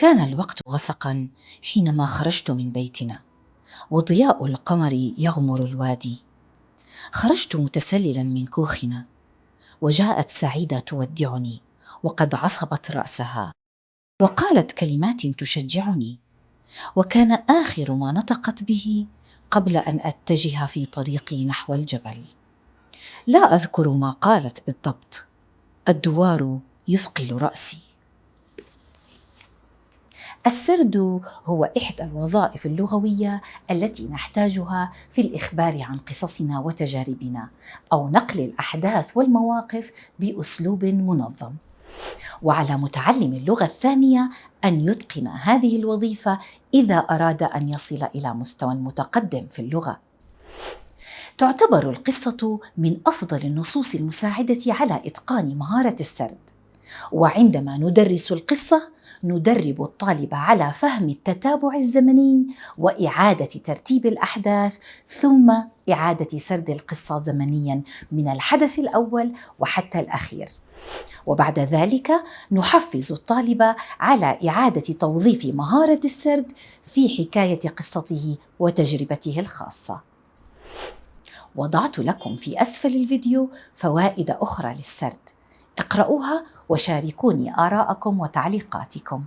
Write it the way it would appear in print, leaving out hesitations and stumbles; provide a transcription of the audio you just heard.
كان الوقت غسقا حينما خرجت من بيتنا، وضياء القمر يغمر الوادي. خرجت متسللا من كوخنا، وجاءت سعيدة تودعني وقد عصبت رأسها وقالت كلمات تشجعني، وكان آخر ما نطقت به قبل أن أتجه في طريقي نحو الجبل. لا أذكر ما قالت بالضبط، الدوار يثقل رأسي. السرد هو إحدى الوظائف اللغوية التي نحتاجها في الإخبار عن قصصنا وتجاربنا، أو نقل الأحداث والمواقف بأسلوب منظم. وعلى متعلم اللغة الثانية أن يتقن هذه الوظيفة إذا أراد أن يصل إلى مستوى متقدم في اللغة. تعتبر القصة من أفضل النصوص المساعدة على إتقان مهارة السرد، وعندما ندرس القصة ندرب الطالب على فهم التتابع الزمني وإعادة ترتيب الأحداث، ثم إعادة سرد القصة زمنياً من الحدث الأول وحتى الأخير. وبعد ذلك نحفز الطالب على إعادة توظيف مهارة السرد في حكاية قصته وتجربته الخاصة. وضعت لكم في أسفل الفيديو فوائد أخرى للسرد، اقرأوها وشاركوني آراءكم وتعليقاتكم.